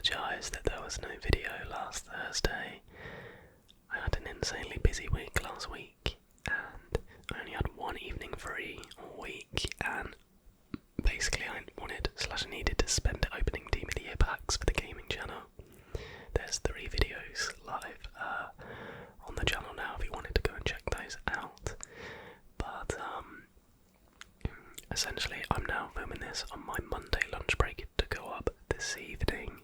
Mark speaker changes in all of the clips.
Speaker 1: apologise that there was no video last Thursday. I had an insanely busy week last week, and I only had one evening free all week, and basically I needed to spend it opening DVD packs for the gaming channel. There's 3 videos live on the channel now if you wanted to go and check those out. But essentially I'm now filming this on my Monday lunch break to go up this evening,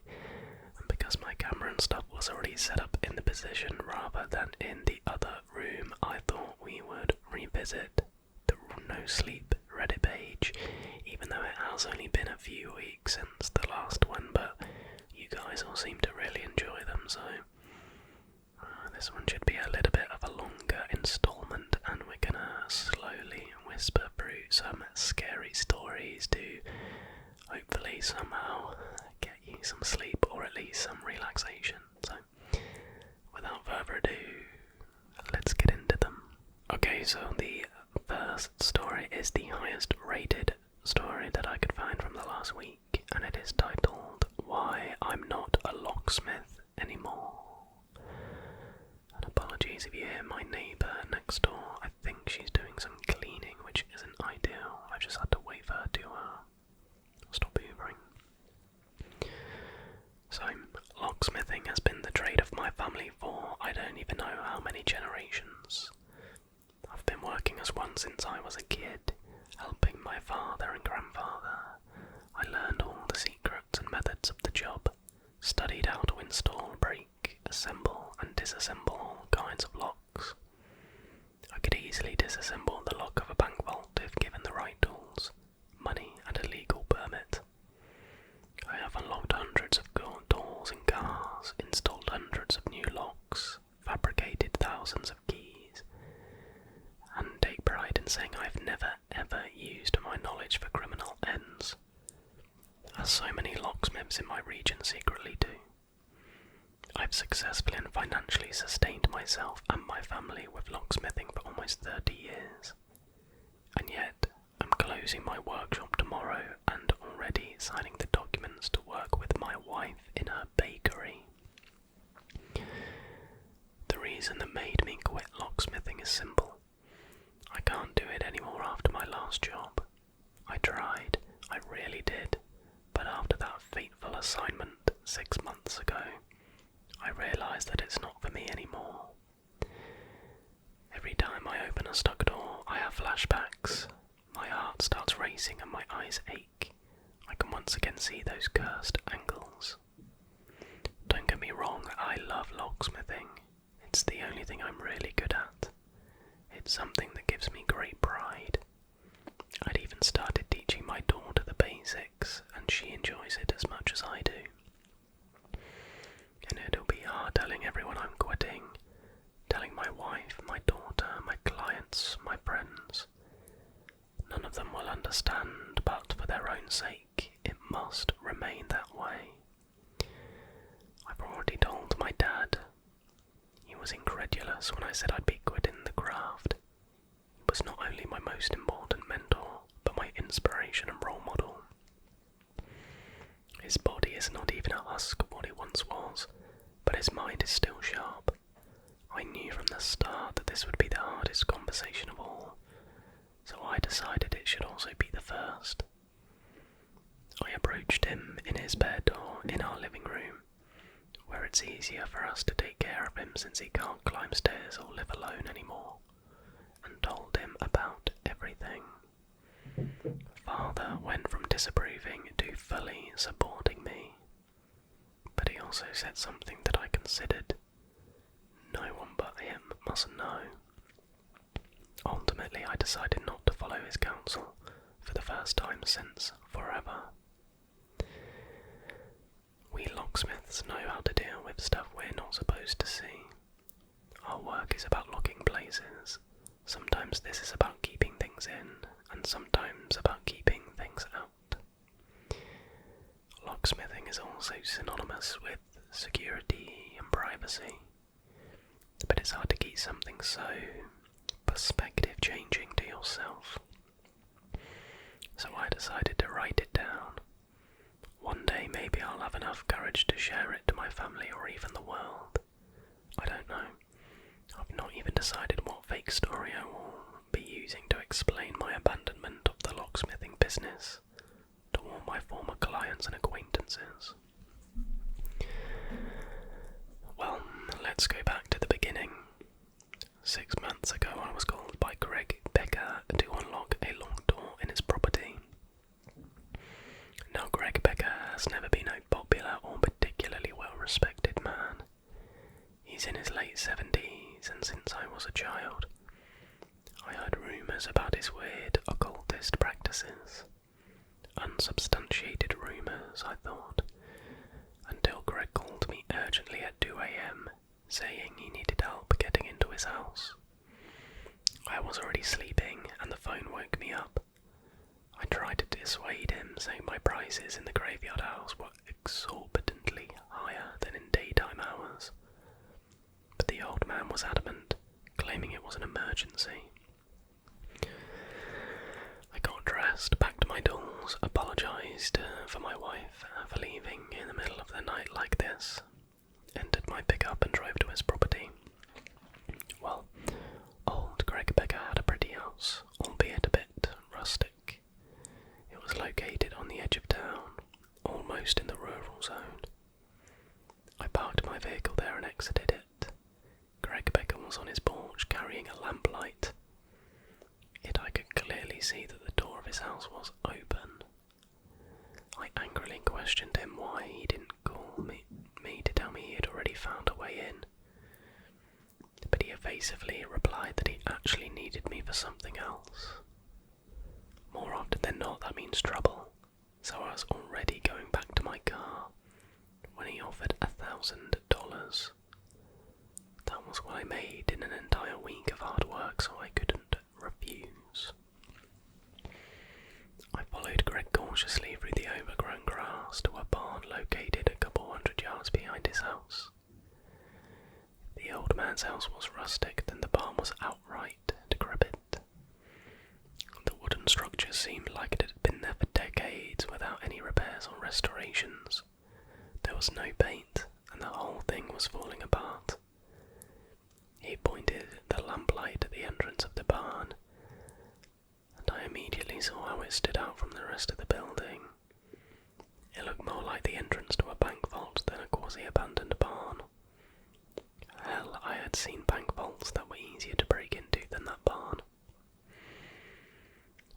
Speaker 1: and because my camera and stuff was already set up in the position rather than in the other room, I thought we would revisit the nosleep Reddit page, even though it has only been a few weeks since the last one, but you guys all seem to really enjoy them, so this one should be a little bit of a longer installment, and we're gonna slowly whisper through some scary stories to hopefully somehow get you some sleep or at least some relaxation. So without further ado, let's get into them. Okay, so the first story is the highest rated story that I could find from the last week, and it is titled "Why I'm Not a Locksmith Anymore." And apologies if you hear my neighbour next door. I think she's doing some cleaning, which isn't ideal. I just had to wait for her to stop hoovering. So, locksmithing has been the trade of my family for I don't even know how many generations. I've been working as one since I was a kid, helping my father and grandfather. I learned all the secrets and methods of the job, studied how to install, break, assemble and disassemble all kinds of locks. I could easily disassemble the lock of a bank vault if given the right tools, money and a legal permit. I have unlocked hundreds of doors and cars, installed hundreds of new locks, fabricated thousands of keys, and take pride in saying I've never ever used my knowledge for criminal ends, as so many locksmiths in my region secretly do. I've successfully and financially sustained myself and my family with locksmithing for almost 30 years, and yet I'm closing my workshop tomorrow and already signing the documents to work with my wife in her bakery. The reason that made me quit locksmithing is simple. I can't do it anymore after my last job. I tried, I really did, but after that fateful assignment 6 months ago, I realised that it's not for me anymore. Every time I open a stuck door, I have flashbacks. My heart starts racing and my eyes ache. I can once again see those cursed angles. Don't get me wrong, I love locksmithing. It's the only thing I'm really good at. It's something that gives me great pride. I'd even started teaching my daughter the basics, and she enjoys it as much as I do. And it'll be hard telling everyone I'm quitting, telling my wife, my daughter, my clients, my friends. None of them will understand, but for their own sake, it must remain that way. I've already told my dad. He was incredulous when I said I'd be quitting the craft. He was not only my most important mentor, but my inspiration and role model. His body is not even a husk of what it once was, but his mind is still sharp. I knew from the start that this would be the hardest conversation of all, so I decided it should also be the first. I approached him in his bed or in our living room, where it's easier for us to take care of him since he can't climb stairs or live alone anymore, and told him about everything. Father went from disapproving to fully supporting me, but he also said something that I considered. No one but him must know. Ultimately, I decided not to follow his counsel for the first time since forever. We locksmiths know how to deal with stuff we're not supposed to see. Our work is about locking places. Sometimes this is about keeping things in, and sometimes about keeping things out. Locksmithing is also synonymous with security and privacy, but it's hard to keep something so perspective changing to yourself. So I decided to write it down. One day maybe I'll have enough courage to share it to my family or even the world. I don't know. I've not even decided what fake story I will be using to explain my abandonment of the locksmithing business to all my former clients and acquaintances. Well, let's go back to the beginning. 6 months ago I was called by Greg Becker to unlock a locked door in his property. Now Greg Becker has never been a popular or particularly well-respected man. He's in his late 70s, and since I was a child, I heard rumours about his weird occultist practices. Unsubstantiated rumours, I thought, until Greg called me urgently at 2 a.m, saying he needed help getting into his house. I was already sleeping, and the phone woke me up. I tried to dissuade him, saying my prices in the graveyard house were exorbitantly higher than in daytime hours. But the old man was adamant, claiming it was an emergency. I got dressed, packed my dolls, apologised for my wife for leaving in the middle of the night like this, entered my pickup and drove to his property. Well, old Greg Becker had a pretty house, albeit a bit rustic. It was located on the edge of town, almost in the rural zone. I parked my vehicle there and exited it. Greg Becker was on his porch carrying a lamplight. Yet I could clearly see that the door of his house was open. I angrily questioned him why he didn't call me to tell me he had already found a way in. But he evasively replied that he actually needed me for something else. More often than not, that means trouble, so I was already going back to my car when he offered $1,000. That was what I made in an entire week of hard work, so I couldn't refuse. I followed Greg cautiously through the overgrown grass to a barn located a couple hundred yards behind his house. The old man's house was rustic, then the barn was outright decrepit. The wooden structure seemed like it had been there for decades without any repairs or restorations. There was no paint, and the whole thing was falling apart. He pointed the lamplight at the entrance of the barn, and I immediately saw how it stood out from the rest of the building. It looked more like the entrance to a bank vault than a quasi-abandoned barn. Hell, I had seen bank vaults that were easier to break into than that barn.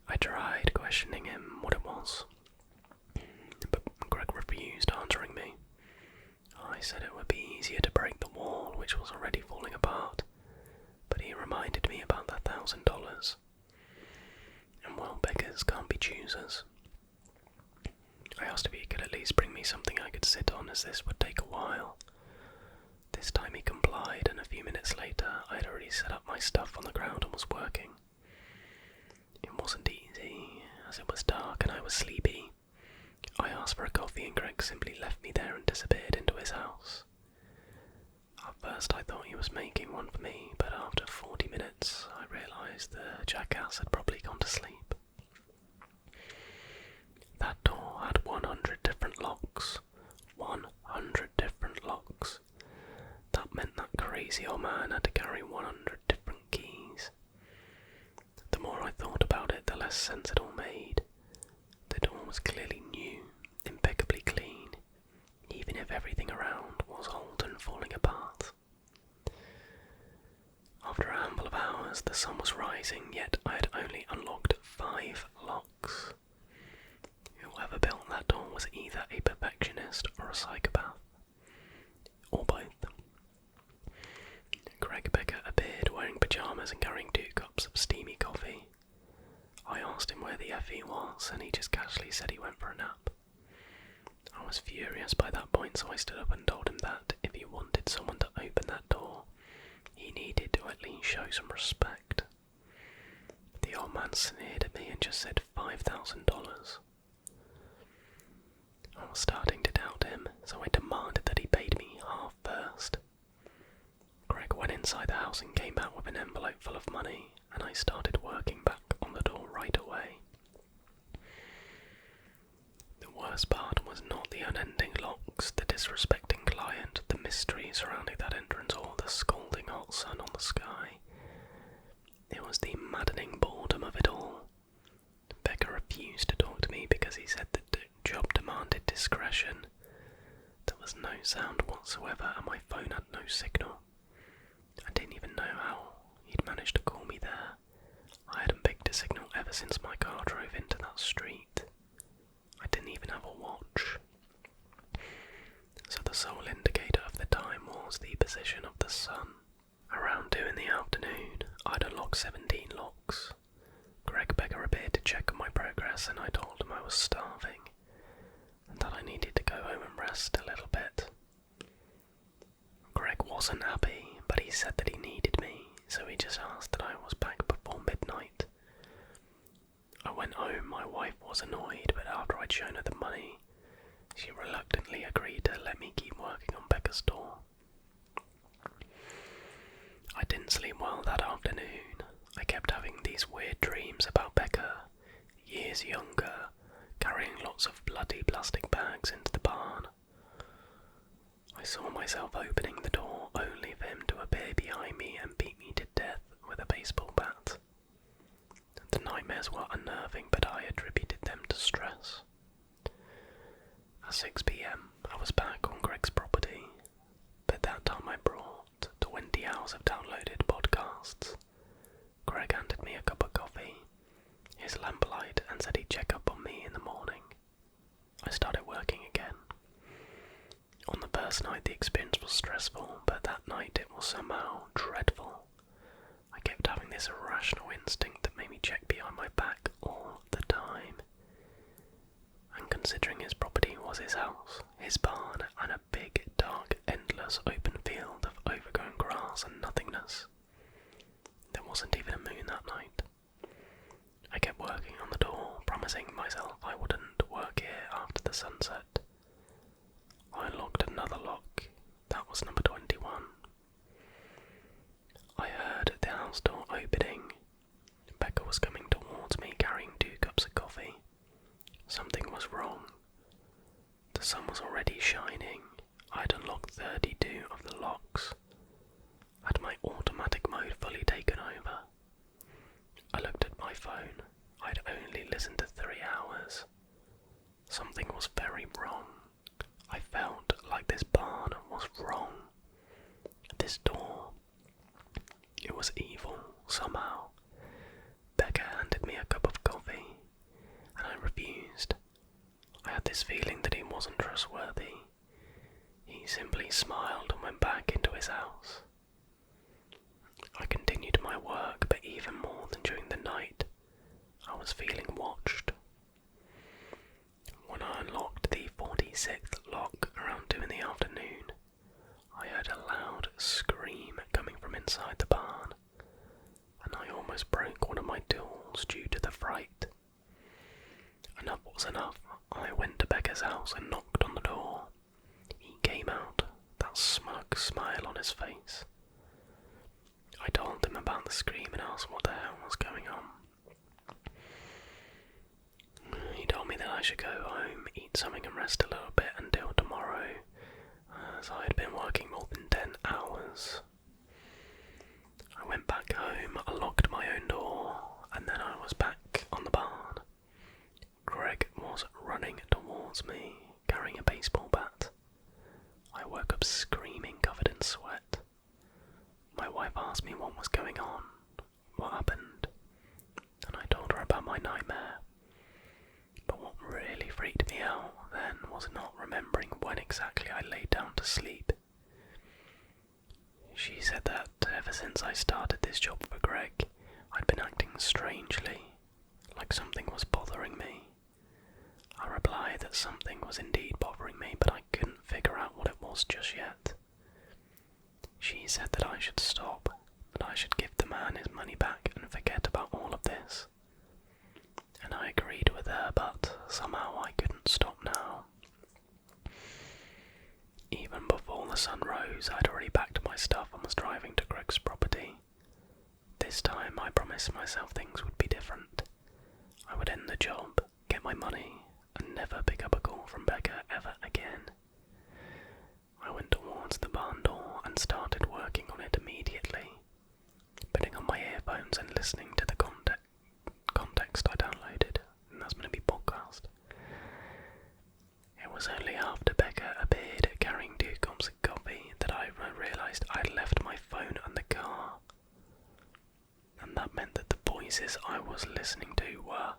Speaker 1: I tried questioning him what it was, but Greg refused answering me. I said it would be easier to break the wall, which was already falling apart, but he reminded me about the $1,000. And well, beggars can't be choosers. I asked if he could at least bring me something I could sit on, as this would take a while. This time he complied, and a few minutes later I had already set up my stuff on the ground and was working. It wasn't easy, as it was dark and I was sleepy. I asked for a coffee and Greg simply left me there and disappeared into his house. At first I thought he was making one for me, but after 40 minutes I realised the jackass had probably gone to sleep. That door had 100 different locks. 100 different locks. That meant that crazy old man had to carry 100 different keys. The more I thought about it, the less sense it all made. The door was clearly new, impeccably clean, even if everything around was old and falling apart. After a handful of hours, the sun was rising, yet I had only unlocked 5 locks. Whoever built that door was either a perfectionist or a psychopath, or both. Greg Becker appeared wearing pyjamas and carrying 2 cups of steamy coffee. I asked him where the F he was, and he just casually said he went for a nap. I was furious by that point, so I stood up and told him that if he wanted someone to open that door, he needed to at least show some respect. The old man sneered at me and just said $5,000. I was starting to doubt him, so I demanded that he paid me half first. Greg went inside the house and came out with an envelope full of money, and I started working back on the door right away. The worst part was not the unending locks, the disrespecting client, the mystery surrounding that entrance, or the scalding hot sun on the sky. It was the maddening boredom of it all. Becca refused to talk to me because he said that the job demanded discretion. There was no sound whatsoever and my phone had no signal. I didn't even know how he'd managed to call me there. I hadn't picked a signal ever since my car drove into that street. I didn't even have a watch. So the sole indicator of the time was the position of the sun. Around 2 in the afternoon, I'd unlocked 17 locks. Greg Becker appeared to check on my progress and I told him I was starving and that I needed to go home and rest a little bit. Greg wasn't happy, but he said that he needed me, so he just asked that I was back before midnight. I went home. My wife was annoyed, but after I'd shown her the money, she reluctantly agreed to let me keep working on Becca's door. I didn't sleep well that afternoon. I kept having these weird dreams about Becca, years younger, carrying lots of bloody plastic bags into the barn. I saw myself opening the door only for him to appear behind me and beat me to death with a baseball bat. The nightmares were unnerving, but I attributed them to stress. At 6 p.m, I was back on Greg's property, but that time I brought 20 hours of downloaded podcasts. Greg handed me a cup of coffee, his lamplight, and said he'd check up on me in the morning. I started working again. On the first night the experience was stressful, but that night it was somehow dreadful. I kept having this irrational instinct that made me check behind my back all the time. And considering his property was his house, his barn, and a big, dark, endless open field of overgrown grass and nothingness, there wasn't even a moon that night. I kept working on the door, promising myself I wouldn't work here after the sunset. I unlocked another lock. That was number 21. I heard the house door opening. Becca was coming towards me carrying 2 cups of coffee. Something was wrong. The sun was already shining. I'd unlocked 32 of the locks. Had my automatic mode fully taken over. I looked at my phone. I'd only listened to 3 hours. Something was very wrong. I felt like this barn was wrong. This door. It was evil, somehow. Becca handed me a cup of coffee, and I refused. I had this feeling that he wasn't trustworthy. He simply smiled and went back into his house. I continued my work, but even more than during the night, I was feeling watched. When I unlocked the 46th lock around 2 in the afternoon, I heard a loud scream coming from inside the barn, and I almost broke one of my tools due to the fright. Enough was enough. I went to Becca's house and knocked on the door. He came out, that smug smile on his face. I told him about the scream and asked what the hell was going on. He told me that I should go home, eat something and rest a little bit until tomorrow, as I had been working more than 10 hours. I went back home, I locked my own door, and then I was back on the barn. Greg was running towards me, carrying a baseball bat. I woke up screaming, covered in sweat. My wife asked me what was going on, what happened, and I told her about my nightmare. But what really freaked me out then was not remembering when exactly I laid down to sleep. She said that ever since I started this job for Greg, I'd been acting strangely, like something was bothering me. I replied that something was indeed bothering me, but I couldn't figure out what it was just yet. She said that I should stop, that I should give the man his money back and forget about all of this. And I agreed with her, but somehow I couldn't stop now. Even before the sun rose, I'd already packed my stuff and was driving to Greg's property. This time I promised myself things would be different. I would end the job, get my money, and never pick up a call from Becca ever again. I went towards the barn door and started working on it immediately, putting on my earphones and listening to the context I downloaded, and that's going to be podcast. It was only after Becca appeared carrying 2 cups of coffee that I realised I'd left my phone in the car, and that meant that the voices I was listening to were...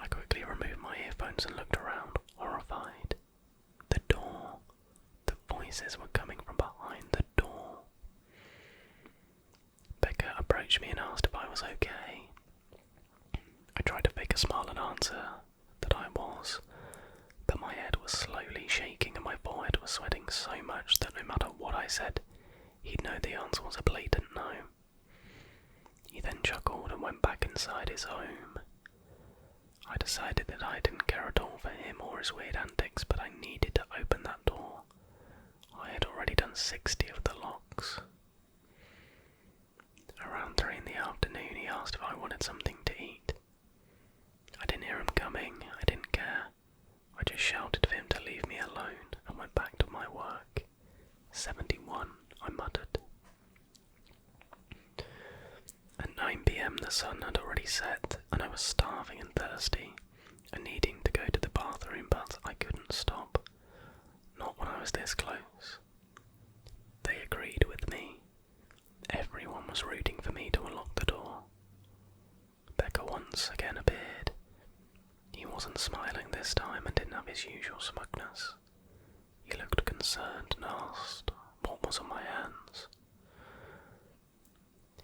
Speaker 1: I quickly removed my earphones and looked around, horrified. The door. The voices were coming from behind the door. Becca approached me and asked if I was okay. I tried to fake a smile and answer that I was, but my head was slowly shaking and my forehead was sweating so much that no matter what I said, he'd know the answer was a blatant no. He then chuckled and went back inside his home. I decided that I didn't care at all for him or his weird antics, but I needed to open that door. I had already done 60 of the locks. Around 3 in the afternoon, he asked if I wanted something to eat. I didn't hear him coming. I didn't care. I just shouted for him to leave me alone and went back to my work. 71, I muttered. At 9 p.m. the sun had already set, and I was starving and thirsty, and needing to go to the bathroom, but I couldn't stop. Not when I was this close. They agreed with me. Everyone was rooting for me to unlock the door. Becca once again appeared. He wasn't smiling this time and didn't have his usual smugness. He looked concerned and asked what was on my hands.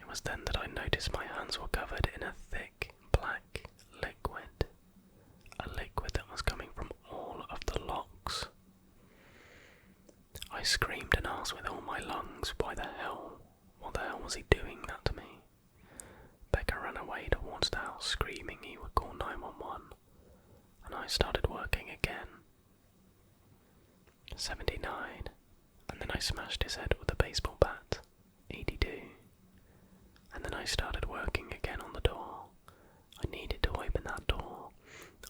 Speaker 1: It was then that I noticed my hands were covered in a thick, black liquid. A liquid that was coming from all of the locks. I screamed and asked with all my lungs, what the hell was he doing that to me? Becca ran away towards the house screaming he would call 911, and I started working again. 79, and then I smashed his head with a baseball bat. 82. And then I started working again on the door. I needed to open that door.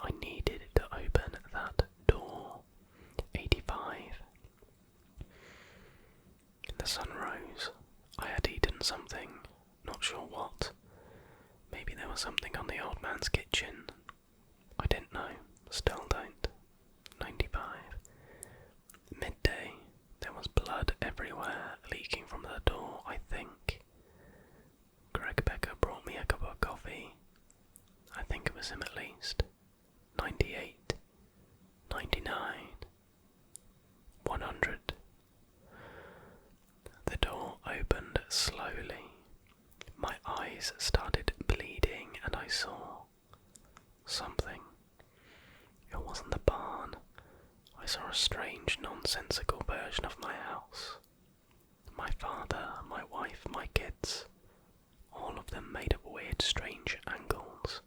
Speaker 1: I needed to open that door. 85. The sun rose. I had eaten something, not sure what. Maybe there was something on the old man's kitchen. I didn't know, still don't. 95. Midday. There was blood everywhere, leaking from the door, I think. Greg Becker brought me a cup of coffee. I think it was him at least. 98. 99. 100. The door opened slowly. My eyes started bleeding and I saw something. It wasn't the barn. I saw a strange, nonsensical version of my house. My father, my wife, my kids, all of them made of weird, strange angles.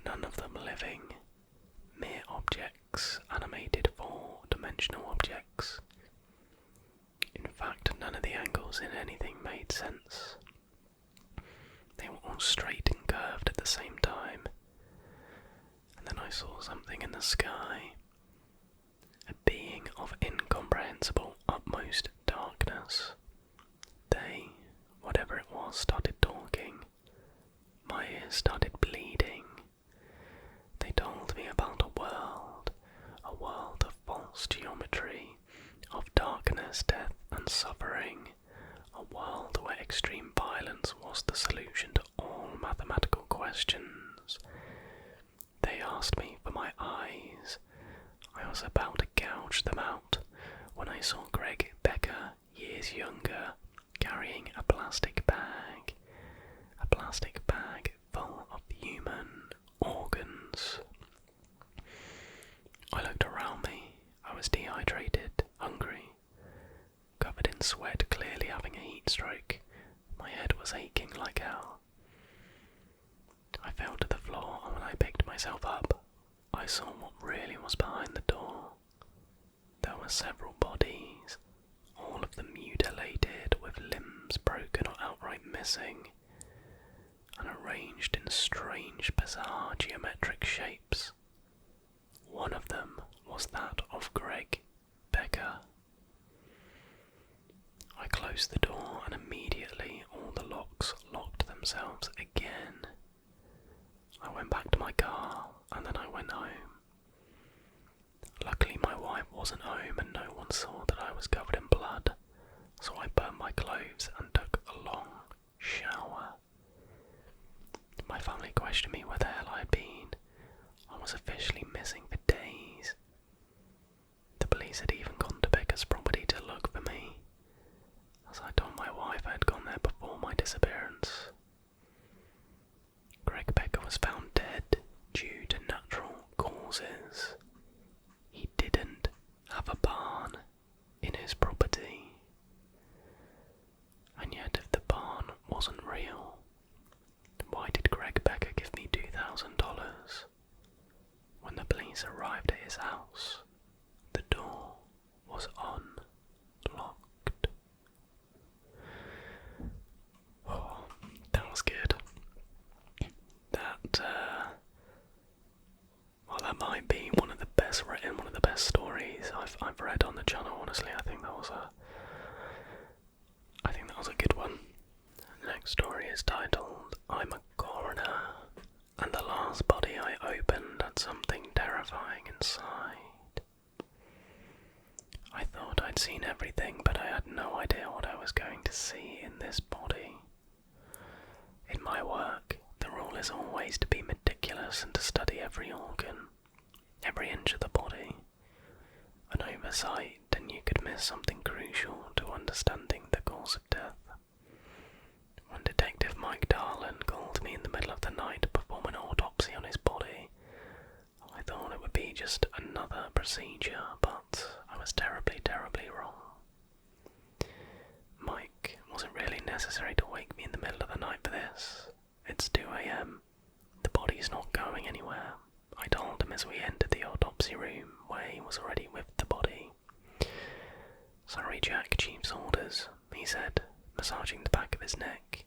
Speaker 1: None of them living, mere objects, animated 4-dimensional objects. In fact, none of the angles in anything made sense. They were all straight and curved at the same time. And then I saw something in the sky. A being of incomprehensible utmost darkness. They, whatever it was, started talking. My ears started bleeding. They told me about a world of false geometry, of darkness, death and suffering, a world where extreme violence was the solution to all mathematical questions. They asked me for my eyes. I was about to gouge them out when I saw Greg Becker, years younger, carrying a plastic bag full of human organs. I looked around me. I was dehydrated, hungry, covered in sweat, clearly having a heat stroke. My head was aching like hell. I fell to the floor, and when I picked myself up, I saw what really was behind the door. There were several bodies, all of them mutilated, with limbs broken or outright missing, and arranged in strange, bizarre geometric shapes. One of them was that of Greg Becker. I closed the door and immediately all the locks locked themselves again. I went back to my car and then I went home. Luckily my wife wasn't home and no one saw that I was covered in blood, so I burnt my clothes and took a long shower. My family questioned me where the hell I had been. I was officially missing for days. The police had even gone to Becker's property to look for me, as I told my wife I had gone there before my disappearance. Greg Becker was found dead due to natural causes. He didn't have a barn in his property. And yet if the barn wasn't real, why did Greg Becker give me $2,000? When the police arrived at his house, the door was unlocked. Oh, that was good. That might be one of the best written, one of the best stories I've read on the channel. Honestly, I think that was a good one. The next story is titled "I'm a Coroner," and the last body I opened had something terrifying inside. I thought I'd seen everything, but I had no idea what I was going to see in this body. In my work, the rule is always to be meticulous and to study every organ, every inch of the body. An oversight and you could miss something crucial to understanding the cause of death. When Detective Mike Darlan called me in the middle of the night to perform an autopsy on his body, I thought it would be just another procedure, but I was terribly, terribly wrong. Mike, wasn't really necessary to wake me in the middle of the night for this. It's 2 a.m. The body's not going anywhere. I told him as we entered the autopsy room, where he was already with the body. "Sorry, Jack, Chief's orders," he said, massaging the back of his neck.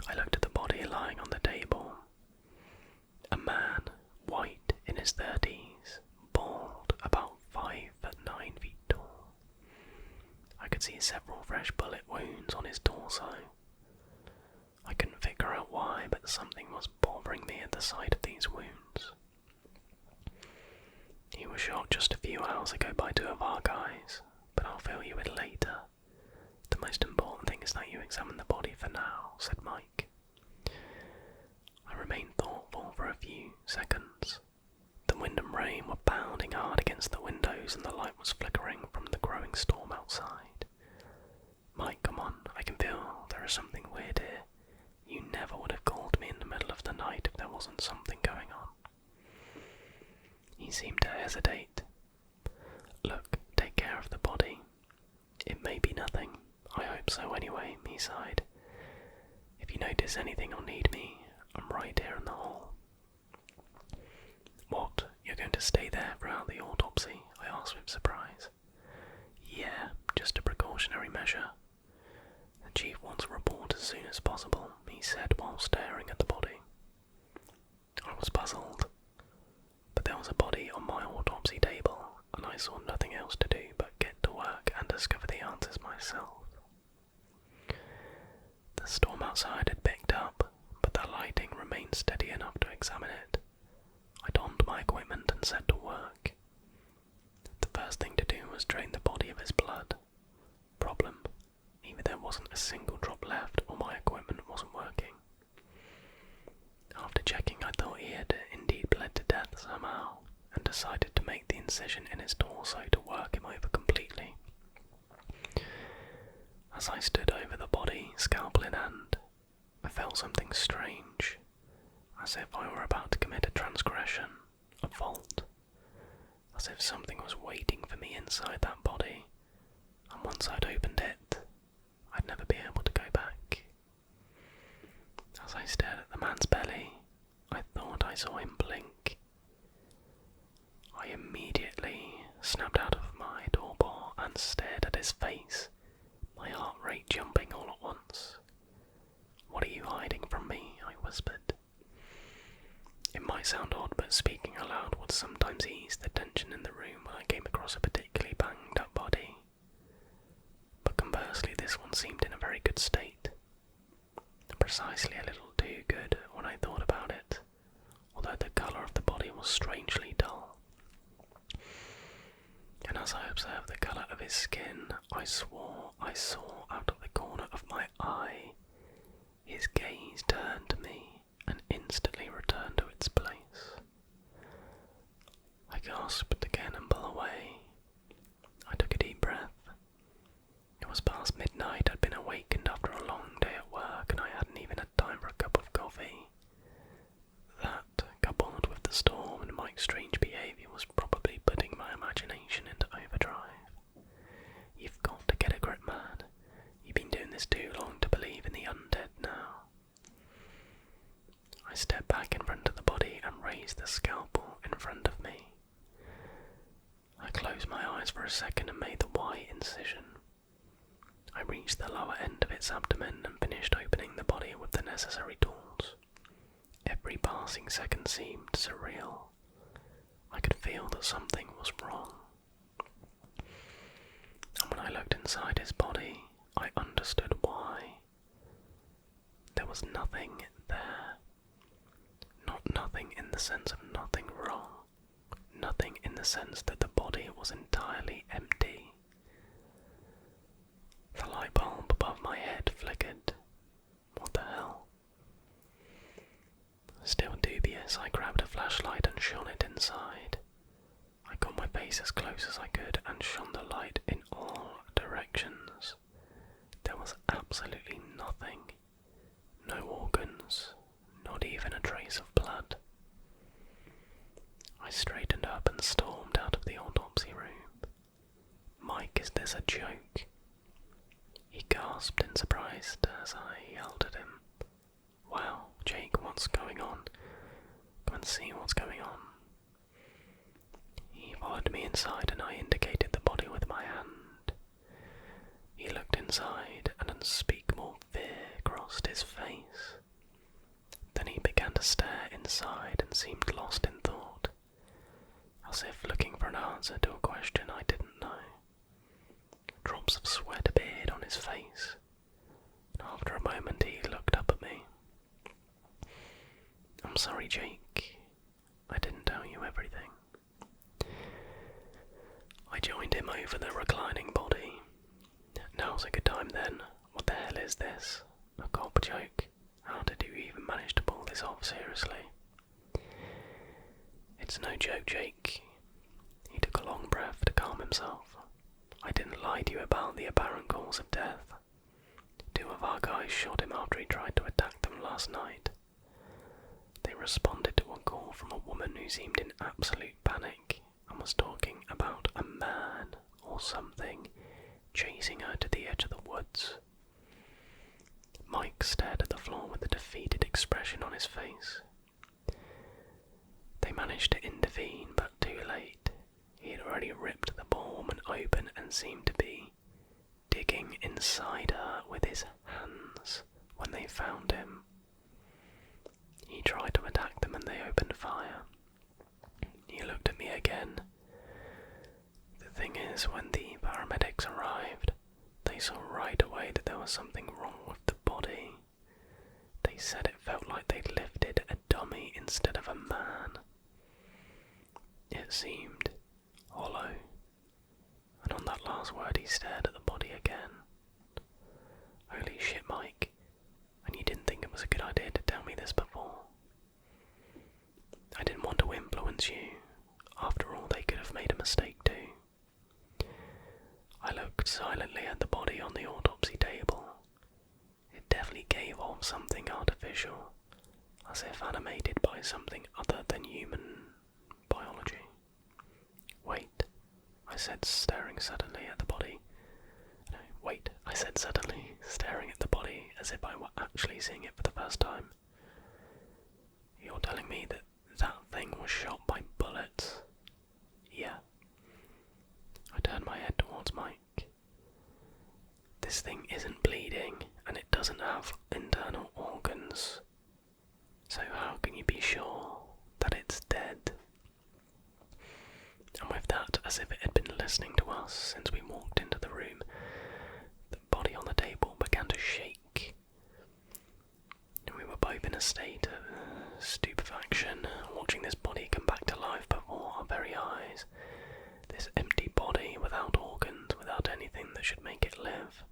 Speaker 1: I looked at the body lying on the table. A man, white, in his 30s, bald, about 5'9" tall. I could see several fresh bullet wounds on his torso. I couldn't figure out why, but something was bothering me at the sight of these wounds. He was shot just a few hours ago by 2 of our guys, but I'll fill you in later. The most important thing is that you examine the body for now, said Mike. I remained thoughtful for a few seconds. The wind and rain were pounding hard against the windows and the light was flickering from the growing storm outside. "Mike, come on, I can feel there is something weird here. You never would have called me in the middle of the night if there wasn't something going on." He seemed to hesitate. "Look, take care of the body. It may be nothing. I hope so anyway," he sighed. "If you notice anything or need me, I'm right here in the hall." "What, you're going to stay there throughout the autopsy?" I asked with surprise. "Yeah, just a precautionary measure. The chief wants a report as soon as possible," he said while staring at the body. I was puzzled, but there was a body on my autopsy table, and I saw nothing else to do but get to work and discover the answers myself. The storm outside had picked up, but the lighting remained steady enough to examine it. I donned my equipment and set to work. The first thing to do was drain the body of his blood. Problem: either there wasn't a single drop left or my equipment wasn't working. After checking, I thought he had indeed bled to death somehow, and decided to make the incision in his torso to work him over completely. As I stood over the body, scalpel in hand, I felt something strange, as if I were about to commit a transgression, a fault, as if something was waiting for me inside that body, and once I'd opened it, I'd never be able to go back. As I stared at the man's belly, I thought I saw him blink. I immediately snapped out of my torpor and stared at his face, my heart rate jumping all at once. "What are you hiding from me?" I whispered. It might sound odd, but speaking was a particularly banged up body, but conversely this one seemed in a very good state. Precisely a little too good when I thought about it, although the colour of the body was strangely dull. And as I observed the colour of his skin, I swore I saw out of the corner of my eye his gaze turn to me and instantly return to its place. I gasped again and blew away. I took a deep breath. It was past midnight. I'd been awakened after a long day at work and I hadn't even had time for a cup of coffee. That, coupled with the storm and Mike's strange behaviour, was probably putting my imagination into overdrive. You've got to get a grip, man. You've been doing this too long to believe in the undead now. I stepped back in front of the body and raised the scalpel in front of me. I closed my eyes for a second and made the Y incision. I reached the lower end of its abdomen and finished opening the body with the necessary tools. Every passing second seemed surreal. I could feel that something was wrong. And when I looked inside his body, I understood why. There was nothing there. Not nothing in the sense of nothing wrong. Nothing in the sense that the body was entirely empty. The light bulb above my head flickered. What the hell? Still dubious, I grabbed a flashlight and shone it inside. I got my face as close as I could and shone the light in all directions. There was absolutely nothing. No organs, not even a trace of blood. I straightened up and stormed out of the autopsy room. Mike, is this a joke? He gasped in surprise as I yelled at him. Wow, Jake, what's going on? Come and see what's going on. He followed me inside and I indicated the body with my hand. He looked inside and unspeakable fear crossed his face. Then he began to stare inside and seemed lost in thought, as if looking for an answer to a question I didn't know. Drops of sweat appeared on his face, and after a moment he looked up at me. I'm sorry, Jake. I didn't tell you everything. I joined him over the reclining body. Now's a good time then. What the hell is this? A cop joke? How did you even manage to pull this off seriously? It's no joke, Jake. He took a long breath to calm himself. I didn't lie to you about the apparent cause of death. 2 of our guys shot him after he tried to attack them last night. They responded to a call from a woman who seemed in absolute panic and was talking about a man or something chasing her to the edge of the woods. Mike stared at the floor with a defeated expression on his face. They managed to intervene, but too late. He had already ripped the poor woman open and seemed to be digging inside her with his hands when they found him. He tried to attack them and they opened fire. He looked at me again. The thing is, when the paramedics arrived, they saw right away that there was something wrong with the body. They said it felt like they'd lifted a dummy instead of a man. It seemed hollow, and on that last word he stared at the body again. Holy shit, Mike, and you didn't think it was a good idea to tell me this before? I didn't want to influence you. After all, they could have made a mistake too. I looked silently at the body on the autopsy table. It definitely gave off something artificial, as if animated by something other than human biology. Wait, I said, staring suddenly at the body. No, wait, I said suddenly, staring at the body as if I were actually seeing it for the first time. You're telling me that that thing was shot by bullets? Yeah. I turned my head towards Mike. This thing isn't bleeding, and it doesn't have internal organs. So how can you be sure that it's dead? And with that, as if it had been listening to us since we walked into the room. The body on the table began to shake. We were both in a state of stupefaction, watching this body come back to life before our very eyes. This empty body without organs, without anything that should make it live.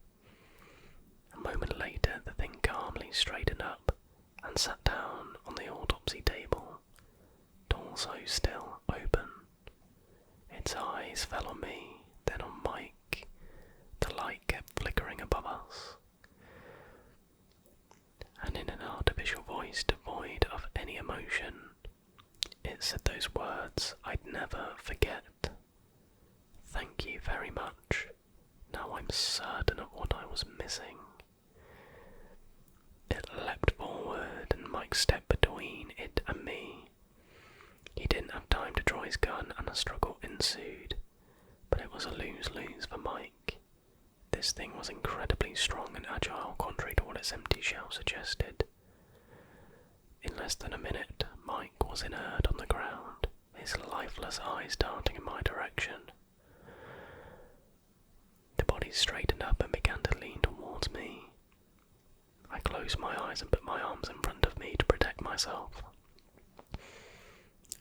Speaker 1: A moment later, the thing calmly straightened up and sat down on the autopsy table, torso still open. Its eyes fell on me, then on Mike. The light kept flickering above us. And in an artificial voice devoid of any emotion, it said those words I'd never forget. "Thank you very much. Now I'm certain of what I was missing." It leapt forward and Mike stepped between it and me. He didn't have time to draw his gun and a struggle ensued, but it was a lose-lose for Mike. This thing was incredibly strong and agile, contrary to what its empty shell suggested. In less than a minute, Mike was inert on the ground, his lifeless eyes darting in my direction. The body straightened up and began to lean towards me. I closed my eyes and put my arms in front of me to protect myself.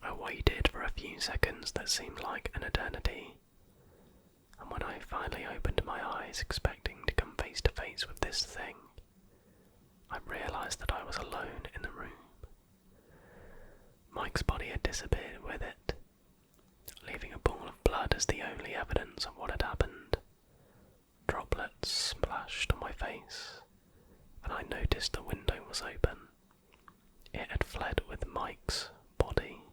Speaker 1: I waited for a few seconds that seemed like an eternity, and when I finally opened my eyes expecting to come face to face with this thing, I realised that I was alone in the room. Mike's body had disappeared with it, leaving a pool of blood as the only evidence of what had happened. Droplets splashed on my face, and I noticed the window was open. It had fled with Mike's body.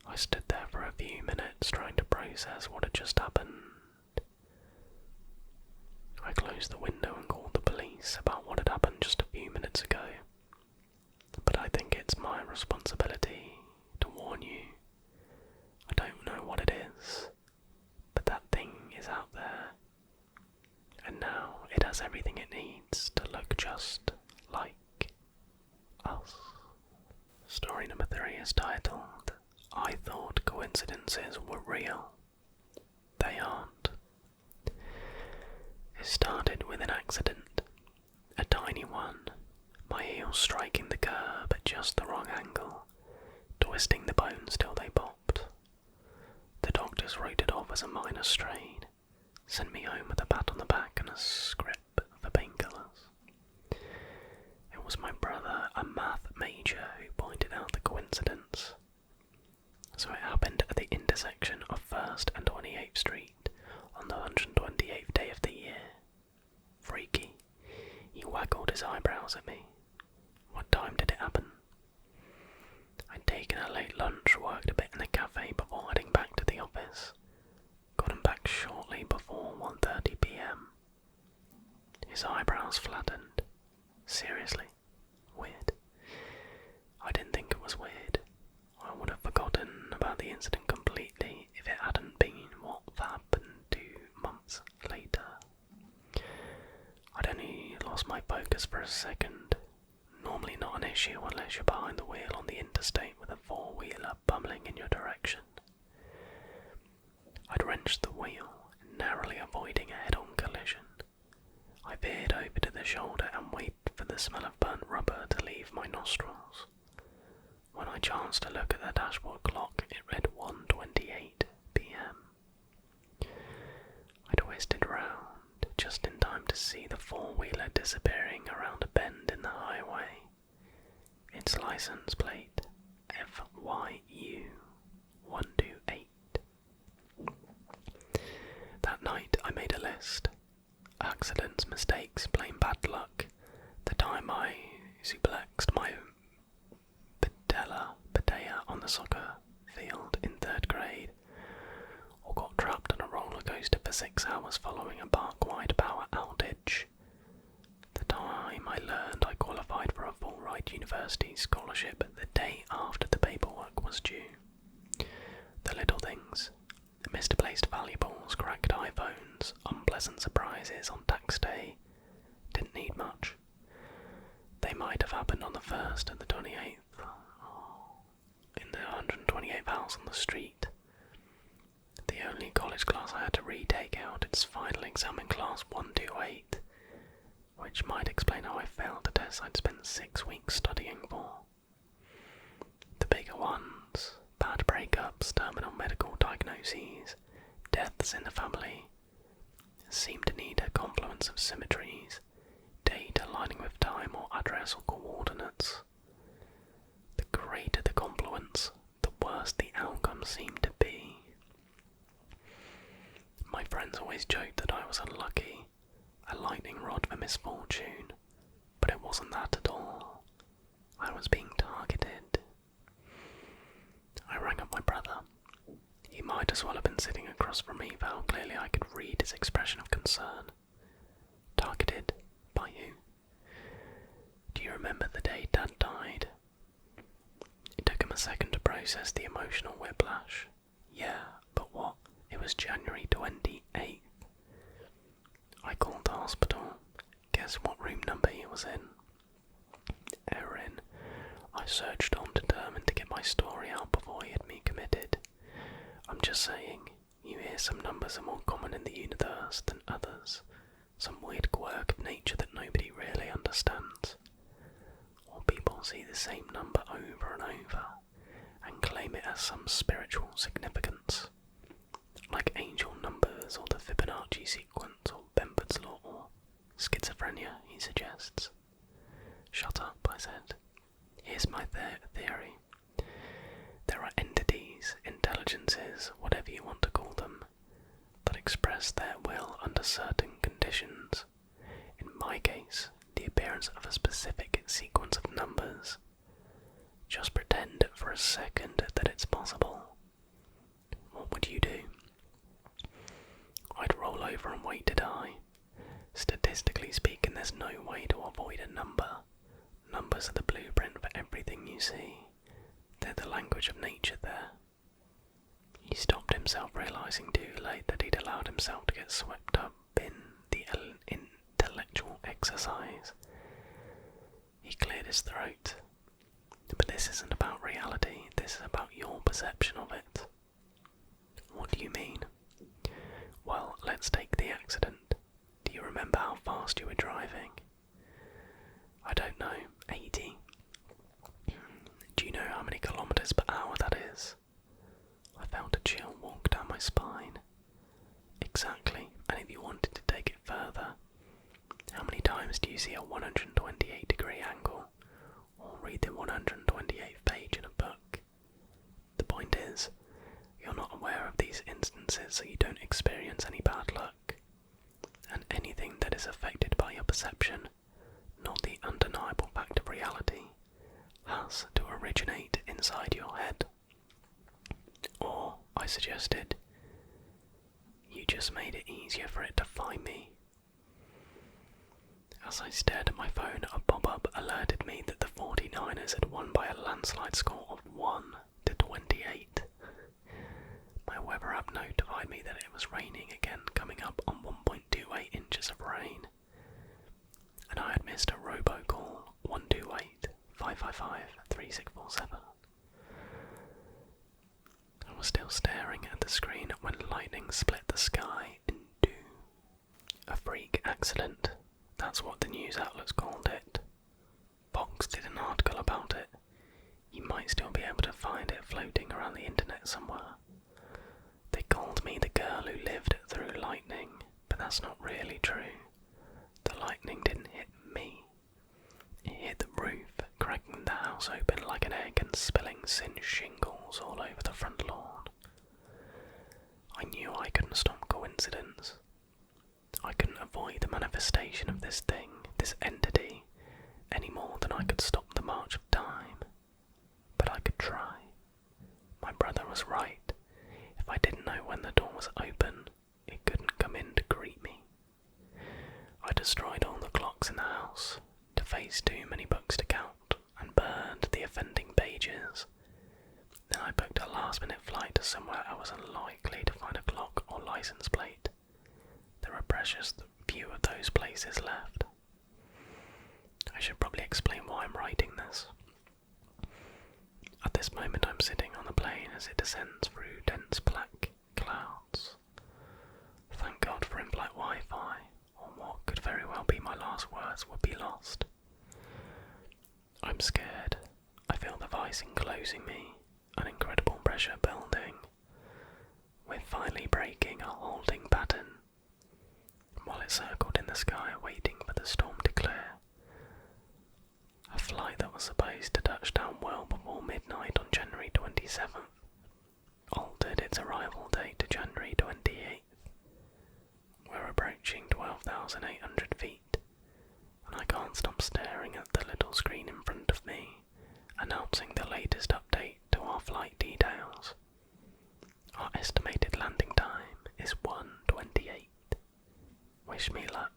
Speaker 1: I stood there for a few minutes trying to process what had just happened. I closed the window and called the police about what had happened just a few minutes ago. But I think it's my responsibility to warn you. I don't know what it is, but that thing is out there. And now it has everything it needs to look just like us. Story number 3 is titled, "I Thought Coincidences Were Real. They Aren't." It started with an accident, a tiny one, my heel striking the curb at just the wrong angle, twisting the bones till they popped. The doctors wrote it off as a minor strain, sent me home with a pat on the back and a script for painkillers. It was my brother, a math major, who pointed out the coincidence. So it happened at the intersection of 1st and 28th Street on the 128th day of the year. Freaky. He waggled his eyebrows at me. What time did it happen? I'd taken a late lunch, worked a bit in the cafe before heading back to the office. Got him back shortly before 1:30 p.m. His eyebrows flattened. Seriously? Weird. I didn't think it was weird. I would have forgotten about the incident completely if it hadn't been what happened 2 months later. I'd only lost my focus for a second. Normally not an issue unless you're behind the wheel on the interstate with a four-wheeler pummeling in your direction. I'd wrenched the wheel, narrowly avoiding a head-on collision. I veered over to the shoulder and waited for the smell of burnt rubber to leave my nostrils. When I chanced to look at the dashboard clock, it read 1:28 p.m. I twisted round, just in time to see the four-wheeler disappearing around a bend in the highway. Its license plate, FYU 128. That night I made a list. Accidents, mistakes, plain bad luck. The time I suplexed my patella on the soccer field in 3rd grade, or got trapped on a roller coaster for 6 hours following a park-wide power outage. The time I learned I qualified for a full-ride university scholarship the day after the paperwork was due. The little things. Misplaced valuables, cracked iPhones, unpleasant surprises on tax day. Didn't need much. They might have happened on the 1st and the 28th. In the 128th house on the street. The only college class I had to retake out its final exam in class 128, which might explain how I failed the test I'd spent 6 weeks studying for. The bigger ones, bad breakups, terminal medical diagnoses, deaths in the family, seem to need a confluence of symmetries, date aligning with time or address or coordinates. The greater the confluence, the worse the outcome seemed to be. My friends always joked that I was unlucky, a lightning rod for misfortune, but it wasn't that at all. I was being targeted. I rang up my brother. He might as well have been sitting across from me for how clearly I could read his expression of concern. Targeted? By who? Do you remember the day Dad died? It took him a second to process the emotional whiplash. Yeah, but what? It was January 28th. I called the hospital. Guess what room number he was in? Erin. I searched on, determined to get my story out before he had me committed. I'm just saying, you hear some numbers are more common in the universe than others. Some weird quirk of nature that nobody really understands. Or people see the same number over and over, and claim it has some spiritual significance. Like angel numbers or the Fibonacci sequence or Benford's law or schizophrenia, he suggests. Shut up, I said. Here's my theory. There are entities, intelligences, whatever you want to call them, that express their will under certain conditions. In my case, the appearance of a specific sequence of numbers. Just pretend for a second that it's possible. What would you do? I'd roll over and wait to die. Statistically speaking, there's no way to avoid a number. Numbers are the blueprint for everything you see. They're the language of nature there. He stopped himself, realising too late that he'd allowed himself to get swept up in the intellectual exercise. He cleared his throat. But this isn't about reality, this is about your perception of it. What do you mean? Well, let's take the accident. Do you remember how fast you were driving? I don't know, 80. Do you know how many kilometres per hour that is? I felt a chill walk down my spine. Exactly, and if you wanted to take it further, how many times do you see a 128-degree angle, or read the 128th page in a book? The point is, you're not aware of these instances so you don't experience any bad luck. And anything that is affected by your perception, not the undeniable fact of reality, has to originate inside your head. Or, I suggested, you just made it easier for it to find me. As I stared at my phone, a pop-up alerted me that the 49ers had won by a landslide score of 1-28. My weather app notified me that it was raining again, coming up on 1.28 inches of rain. And I had missed a robocall, 128-555-3647. I was still staring at the screen when lightning split the sky in two. A freak accident, that's what the news outlets called it. Fox did an article about it. You might still be able to find it floating around the internet somewhere. They called me the girl who lived through lightning, but that's not really true. The lightning didn't hit me. It hit the roof, cracking the house open like an egg and spilling singed shingles all over the front lawn. I knew I couldn't stop coincidence. I couldn't avoid the manifestation of this thing, this entity, any more than I could stop the march of time. But I could try. My brother was right. If I didn't know when the door was open, it couldn't come in to greet me. I destroyed all the clocks in the house, defaced too many books to count, and burned the offending pages. Then I booked a last-minute flight to somewhere I was unlikely to find a clock or license plate. There are precious few of those places left. I should probably explain why I'm writing this. At this moment I'm sitting on the plane as it descends through dense black clouds. exposing me, an incredible pressure building. We're finally breaking a holding pattern. While it circled in the sky waiting for the storm to clear, a flight that was supposed to touch down well before midnight on January 27th altered its arrival date to January 28th. We're approaching 12,800 feet, and I can't stop staring at the little screen in front of me, announcing the latest update to our flight details. Our estimated landing time is 1:28. Wish me luck,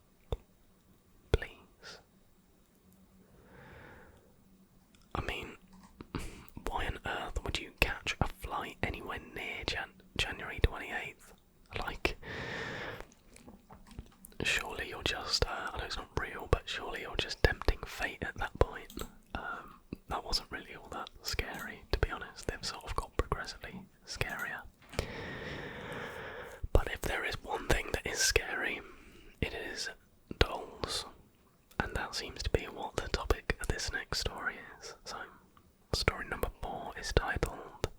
Speaker 1: please. I mean, why on earth would you catch a flight anywhere near January 28th? Like, surely you're just, I know it's not real, but surely you're just tempting fate at that point. That wasn't really all that scary, to be honest. They've sort of got progressively scarier. But if there is one thing that is scary, it is dolls. And that seems to be what the topic of this next story is. So, story number 4 is titled,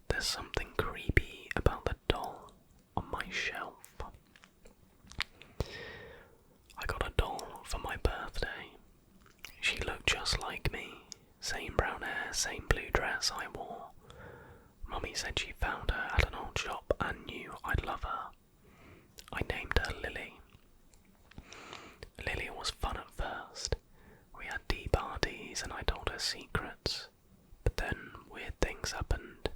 Speaker 1: "There's Something Creepy About the Doll on My Shelf." I got a doll for my birthday. She looked just like me. Same brown hair, same blue dress I wore. Mummy said she found her at an old shop and knew I'd love her. I named her Lily. Lily was fun at first. We had tea parties and I told her secrets. But then weird things happened.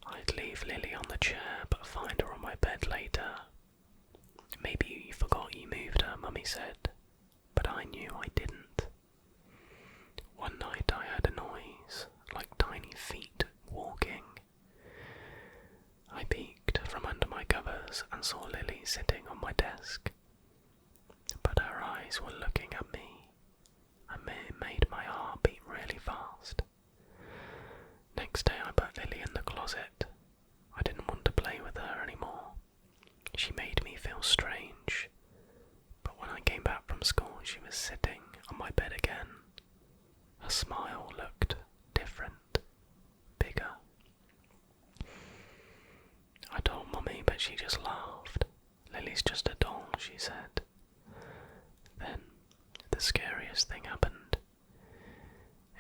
Speaker 1: I'd leave Lily on the chair but find her on my bed later. Maybe you forgot you moved her, Mummy said, but I knew I didn't. One night I heard a noise, like tiny feet walking. I peeked from under my covers and saw Lily sitting on my desk. But her eyes were looking at me, and it made my heart beat really fast. Next day I put Lily in the closet. I didn't want to play with her anymore. She made me feel strange. But when I came back from school, she was sitting on my bed again. Her smile looked different, bigger. I told Mummy, but she just laughed. Lily's just a doll, she said. Then, the scariest thing happened.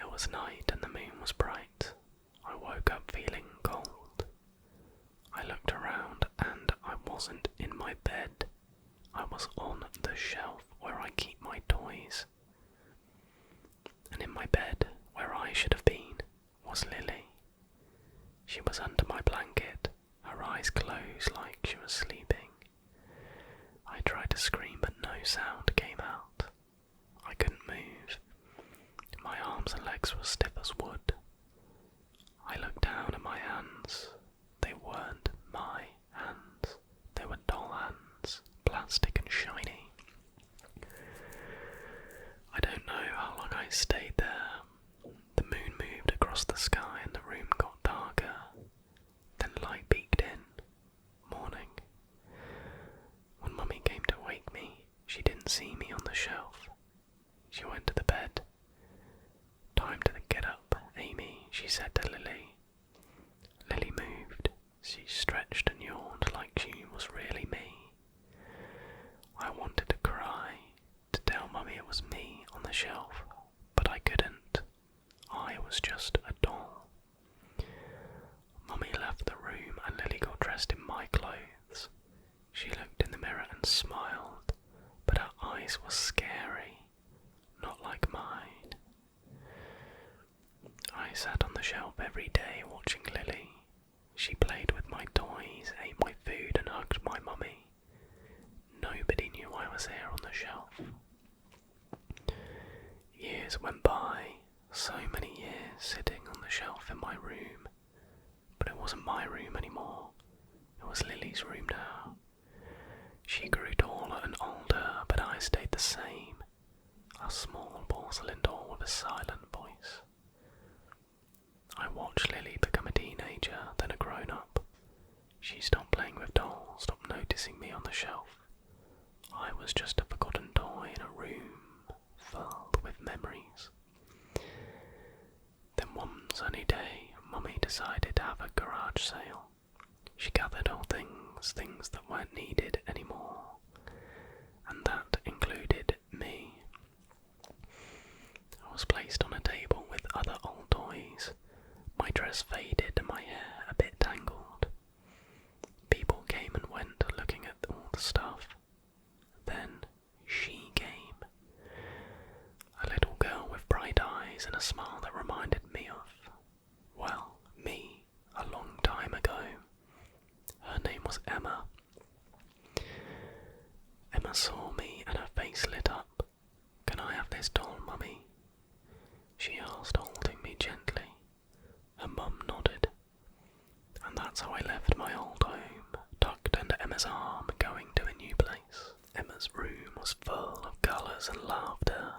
Speaker 1: It was night and the moon was bright. I woke up feeling cold. I looked around and I wasn't in my bed. I was on the shelf where I keep my toys. And in my bed, where I should have been, was Lily. She was under my blanket, her eyes closed like she was sleeping. I tried to scream but no sound came out. I couldn't move. My arms and legs were stiff as wood. I looked down at my hands. They weren't my hands. They were doll hands, plastic and shiny. I don't know how long I stayed there. The moon moved across the sky and the room got darker. Then light peeked in. Morning. When Mummy came to wake me, she didn't see me on the shelf. She went to the bed. "Time to get up, Amy," she said to Lily. Lily moved. She stretched and yawned like she was really me. I wanted to cry, to tell Mummy it was me on the shelf, but I couldn't. I was just a doll. Mummy left the room and Lily got dressed in my clothes. She looked in the mirror and smiled, but her eyes were scary, not like mine. I sat on the shelf every day watching Lily. She played with my toys, ate my food and hugged my mummy. Nobody knew I was here on the shelf. Years went by, so many years sitting on the shelf in my room. But it wasn't my room anymore. It was Lily's room now. She grew taller and older, but I stayed the same. A small porcelain doll with a silent voice. I watched Lily become a teenager, then a grown-up. She stopped playing with dolls, stopped noticing me on the shelf. I was just a forgotten toy in a room filled with memories. Then once sunny day, Mummy decided to have a garage sale. She gathered all things that weren't needed anymore, and that included me. I was placed on a table with other old toys, my dress faded and my hair a bit tangled. People came and went looking at all the stuff. Then she came. A little girl with bright eyes and a smile that reminded me of, well, me, a long time ago. Her name was Emma. Emma saw me and her face lit up. "Can I have this doll, Mummy?" she asked, holding me gently. Her mum nodded. And that's how I left my old home, tucked under Emma's arm, going to a new place. Emma's room was full of colours and laughter.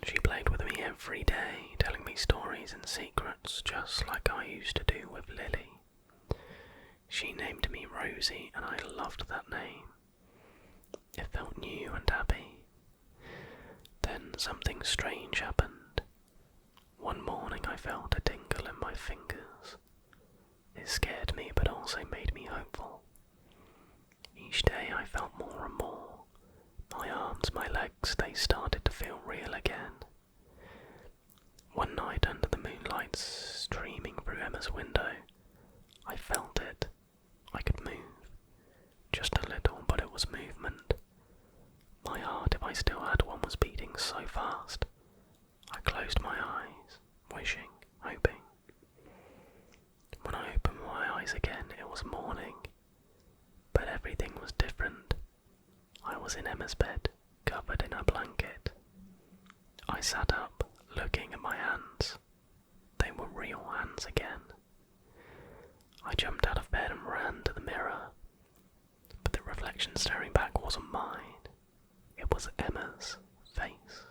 Speaker 1: She played with me every day, telling me stories and secrets, just like I used to do with Lily. She named me Rosie, and I loved that name. It felt new and happy. Then something strange happened. One morning I felt a tingle in my fingers. It scared me, but also made me hopeful. Each day I felt more and more. My arms, my legs, they started to feel real again. One night under the moonlight streaming through Emma's window, I felt it. I could move. Just a little, but it was movement. My heart, if I still had one, was beating so fast. I closed my eyes, wishing, hoping. When I opened my eyes again, it was morning. But everything was different. I was in Emma's bed, covered in a blanket. I sat up, looking at my hands. They were real hands again. I jumped out of bed and ran to the mirror. But the reflection staring back wasn't mine. It was Emma's face.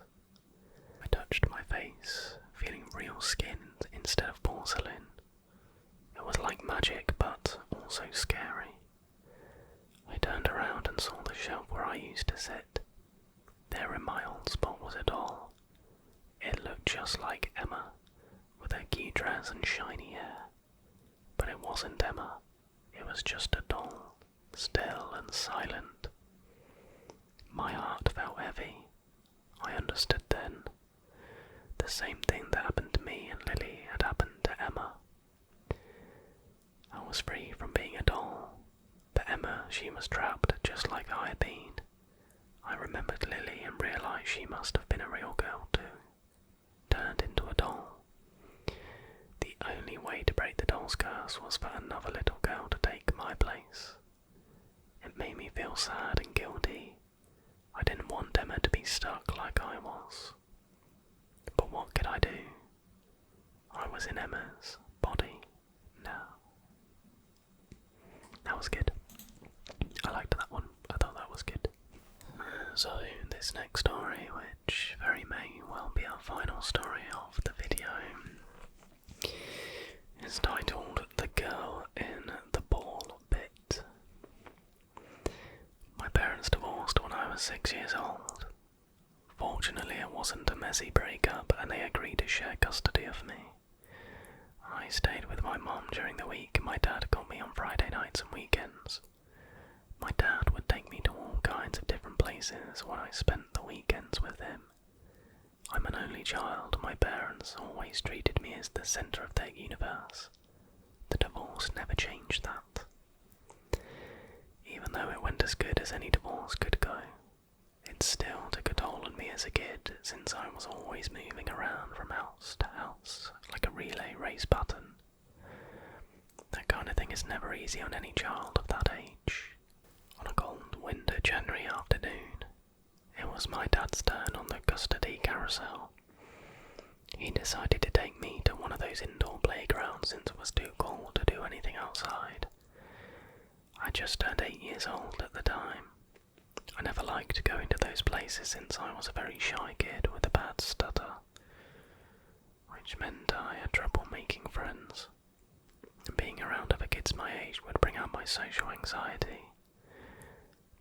Speaker 1: I touched my face, feeling real skin instead of porcelain. It was like magic, but also scary. I turned around and saw the shelf where I used to sit. There in my old spot was a doll. It looked just like Emma, with her cute dress and shiny hair. But it wasn't Emma. It was just a doll, still and silent. My heart felt heavy. I understood then. The same thing that happened to me and Lily had happened to Emma. I was free from being a doll, but Emma, she was trapped just like I had been. I remembered Lily and realised she must have been a real girl too, turned into a doll. The only way to break the doll's curse was for another little girl to take my place. It made me feel sad and guilty. I didn't want Emma to be stuck like I was. But what could I do? I was in Emma's body now. That was good. I liked that one. I thought that was good. So, this next story, which very may well be our final story of the video, is titled The Girl in the Ball Pit. My parents divorced when I was 6 years old. Fortunately, it wasn't a messy breakup and they agreed to share custody of me. I stayed with my mom during the week and my dad got me on Friday nights and weekends. My dad would take me to all kinds of different places when I spent the weekends with him. I'm an only child and my parents always treated me as the centre of their universe. The divorce never changed that. Even though it went as good as any divorce could go, it still took a toll on me as a kid since I was always moving around from house to house like a relay race button. That kind of thing is never easy on any child of that age. On a cold winter January afternoon, it was my dad's turn on the custody carousel. He decided to take me to one of those indoor playgrounds since it was too cold to do anything outside. I just turned 8 years old at the time. I never liked going to those places since I was a very shy kid with a bad stutter, which meant I had trouble making friends. And being around other kids my age would bring out my social anxiety.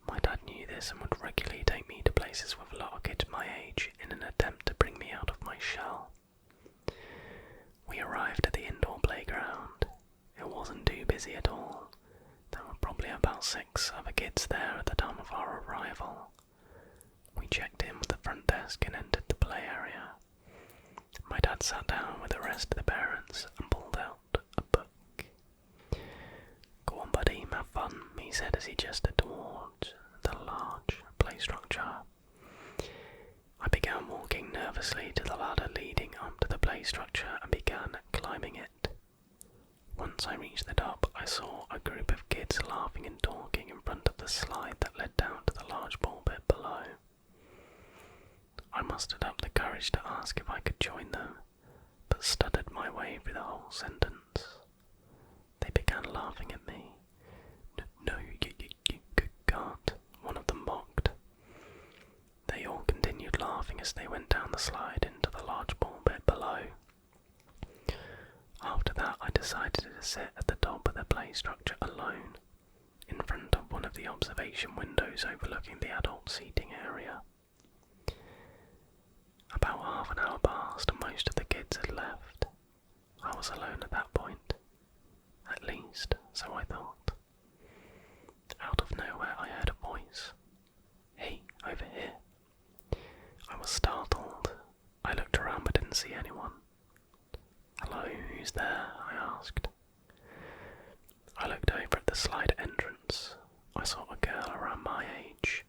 Speaker 1: My dad knew this and would regularly take me to places with a lot of kids my age in an attempt to bring me out of my shell. We arrived at the indoor playground. It wasn't too busy at all. There were probably about 6 other kids there at the time of our arrival. We checked in with the front desk and entered the play area. My dad sat down with the rest of the parents and pulled out a book. "Go on, buddy, have fun," he said as he gestured towards the large play structure. I began walking nervously to the ladder leading up to the play structure and began climbing it. Once I reached the top, I saw a group of kids laughing and talking in front of the slide that led down to the large pulpit below. I mustered up the courage to ask if I could join them, but stuttered my way through the whole sentence. They began laughing at me. "No, you can't," one of them mocked. They all continued laughing as they went down the slide into the large pulpit below. After that, I decided to sit at the top of the play structure alone, in front of one of the observation windows overlooking the adult seating area. About half an hour passed and most of the kids had left. I was alone at that point. At least, so I thought. Out of nowhere I heard a voice. "Hey, over here." I was startled. I looked around but didn't see anyone. "Hello, who's there?" I asked. I looked over at the slide entrance. I saw a girl around my age.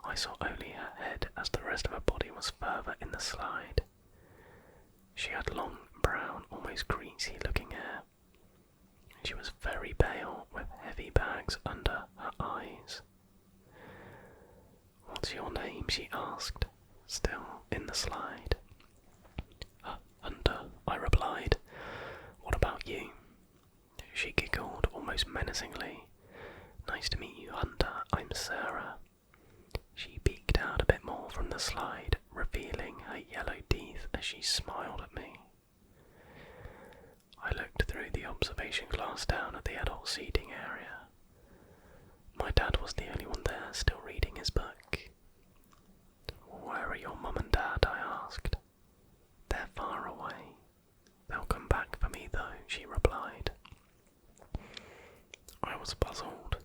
Speaker 1: I saw only her head as the rest of her body was further in the slide. She had long, brown, almost greasy looking hair. She was very pale, with heavy bags under her eyes. "What's your name?" she asked, still in the slide. "Hunter," I replied. "What about you?" She giggled almost menacingly. "Nice to meet you, Hunter. I'm Sarah." She peeked out a bit more from the slide, revealing her yellow teeth as she smiled at me. I looked through the observation glass down at the adult seating area. My dad was the only one there, still reading his book. "Where are your mum and dad?" I asked. "They're far away. They'll come back for me though," she replied. I was puzzled.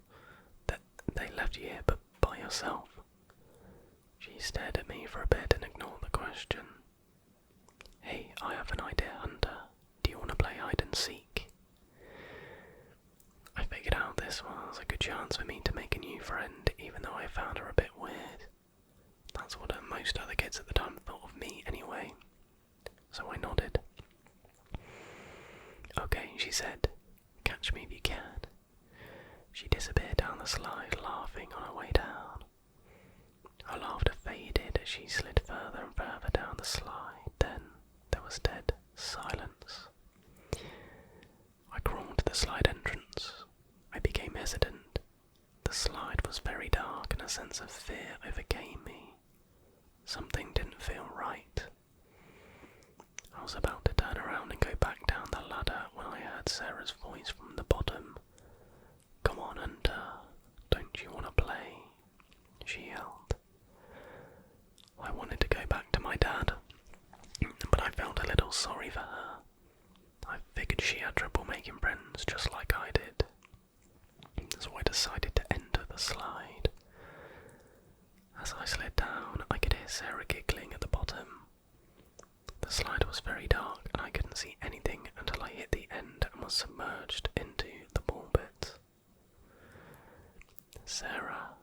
Speaker 1: They left you here but by yourself? She stared at me for a bit and ignored the question. "Hey, I have an idea, Hunter. Do you want to play hide and seek?" I figured out this was a good chance for me to make a new friend, even though I found her a bit weird. That's what most other kids at the time thought of me anyway. So I nodded. "Okay," she said. "Catch me if you can." She disappeared down the slide, laughing on her way down. Her laughter faded as she slid further and further down the slide. Then there was dead silence. I crawled to the slide entrance. I became hesitant. The slide was very dark and a sense of fear overcame me. Something didn't feel right. I was about to turn around and go back down the ladder when I heard Sarah's voice from the bottom. "Come on, Hunter. Don't you want to play?" she yelled. I wanted to go back to my dad, but I felt a little sorry for her. I figured she had trouble making friends just like I did. So I decided to enter the slide. As I slid down, I could hear Sarah giggling at the bottom. The slide was very dark and I couldn't see anything until I hit the end and was submerged into the pulpit. "Sarah,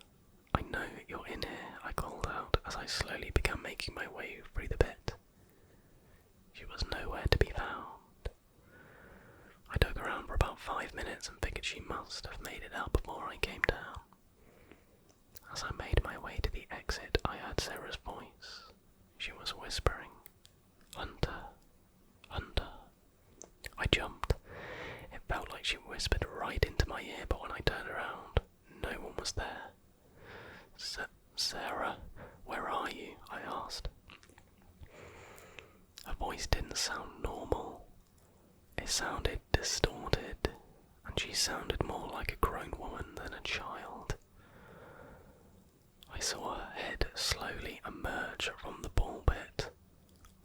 Speaker 1: I know you're in here," I called out as I slowly began making my way through the pit. She was nowhere to be found. I dug around for about 5 minutes and figured she must have made it out before I came down. As I made my way to the exit, I heard Sarah's voice. She was whispering, "Hunter, Hunter." I jumped. It felt like she whispered right into my ear, but when I turned around, no one was there. "Sarah, where are you?" I asked. Her voice didn't sound normal. It sounded distorted, and she sounded more like a grown woman than a child. I saw her head slowly emerge from the pulpit.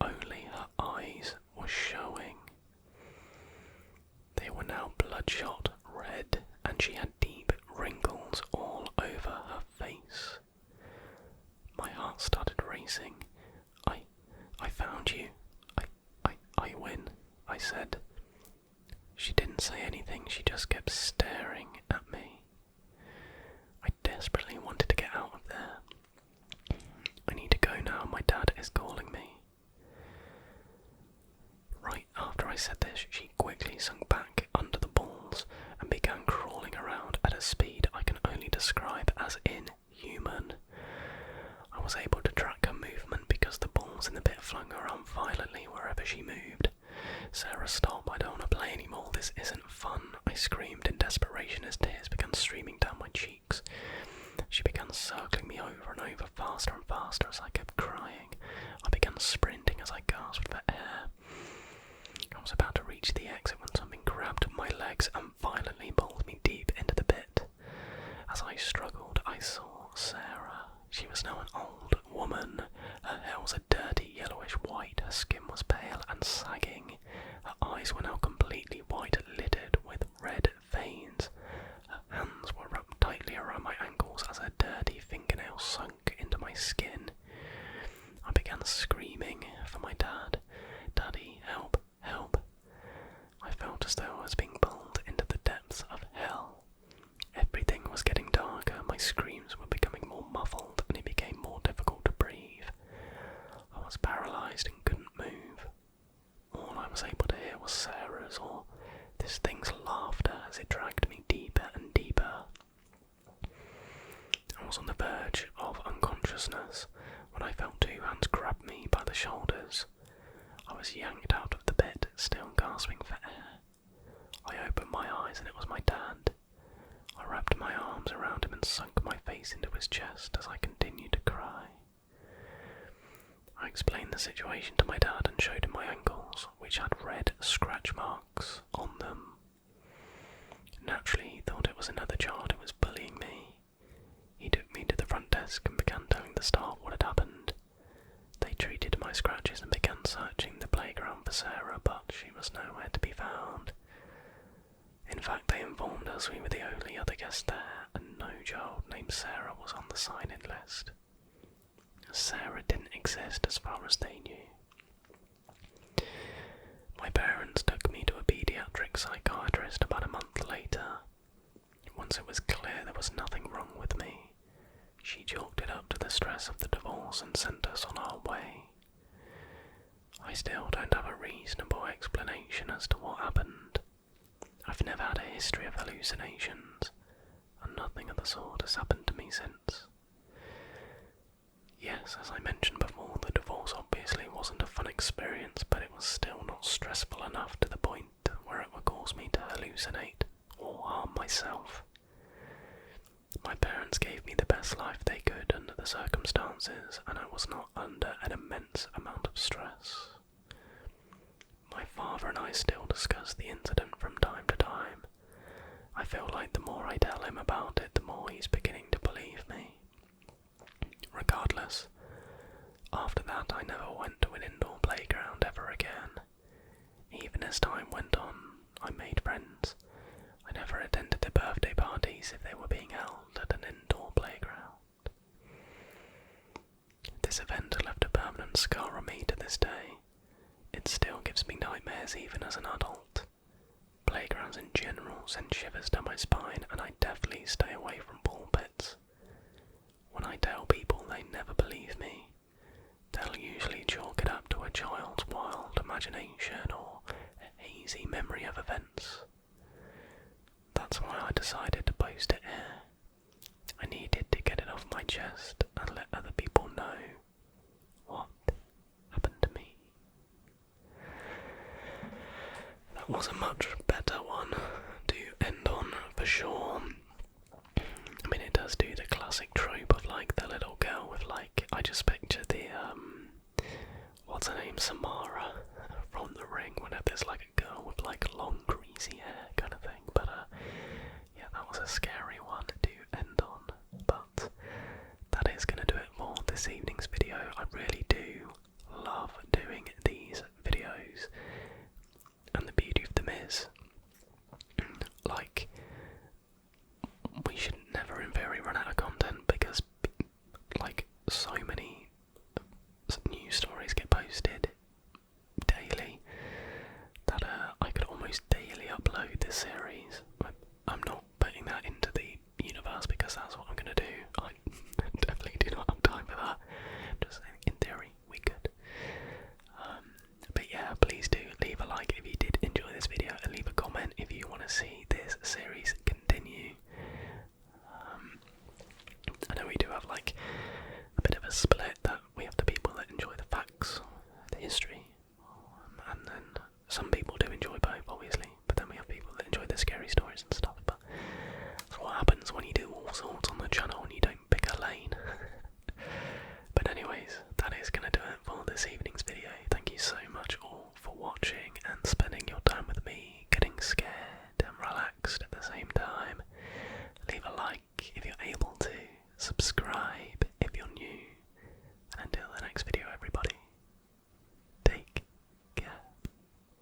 Speaker 1: Only her eyes were showing. were now bloodshot red, and she had deep wrinkles all over her face. My heart started racing. I found you. I win, I said. She didn't say anything, she just kept staring at me. I desperately wanted to get out of there. I need to go now, my dad is calling me. Right after I said this, she quickly sunk back under the balls and began crawling around at a speed I can only describe as inhuman. I was able to track her movement because the balls in the pit flung around violently wherever she moved. Sarah, stop, I don't want to play anymore, this isn't fun, I screamed in desperation as tears began streaming down my cheeks. She began circling me over and over, faster and faster as I kept crying. I began sprinting as I gasped for air. I was about to reach the exit when something grabbed my legs and violently pulled me deep into the pit. As I struggled, I saw Sarah. She was now an old woman. Her hair was a dirty yellowish white, her skin was pale and sagging. Her eyes were now completely white, littered with red veins. Her hands were wrapped tightly around my ankles as her dirty fingernails sunk into my skin. I began screaming for my dad. Daddy, help, help. I felt as though I was being pulled into the depths of hell. Everything was getting darker, my screams were becoming more muffled, and it became more difficult to breathe. I was paralysed and couldn't move. All I was able to hear was Sarah's or this thing's laughter as it dragged me deeper and deeper. I was on the verge of unconsciousness when I felt two hands grab me by the shoulders. I was yanked out of the bed, still gasping for air. I opened my eyes and it was my dad. I wrapped my arms around him and sunk my face into his chest as I continued to cry. I explained the situation to my dad and showed him my ankles, which had red scratch marks on them. Naturally, he thought it was another child who was bullying me. He took me to the front desk and began telling the staff what had happened. They treated my scratches and began searching the playground for Sarah, but she was nowhere to be found. In fact, they informed us we were the only other guest there, and no child named Sarah was on the sign-in list. Sarah didn't exist as far as they knew. My parents took me to a paediatric psychiatrist about a month later. Once it was clear there was nothing wrong with me, she chalked it up to the stress of the divorce and sent us on our way. I still don't have a reasonable explanation as to what happened. I've never had a history of hallucinations, and nothing of the sort has happened to me since. Yes, as I mentioned before, the divorce obviously wasn't a fun experience, but it was still not stressful enough to the point where it would cause me to hallucinate or harm myself. My parents gave me the best life they could under the circumstances, and I was not under an immense amount of stress. My father and I still discuss the incident from time to time. I feel like the more I tell him about it, the more he's beginning to believe me. Regardless, after that I never went to an indoor playground ever again. Even as time went on, I made friends. I never attended their birthday parties if they were being held at an indoor playground. This event left a permanent scar on me to this day. It still gives me nightmares even as an adult. Playgrounds in general send shivers down my spine, and I definitely stay away from ball pits. When I tell people, they never believe me. They'll usually chalk it up to a child's wild imagination or a hazy memory of events. That's why I decided to post it here. I needed to get it off my chest and let other people know what happened to me. That was a much better one to end on, for sure. I mean, it does do the classic trope of, like, the little girl with, like, I just picture the, what's her name, Samara from The Ring, whenever there's, like, a girl with, like, long, greasy hair kind of thing, but, yeah, that was a scary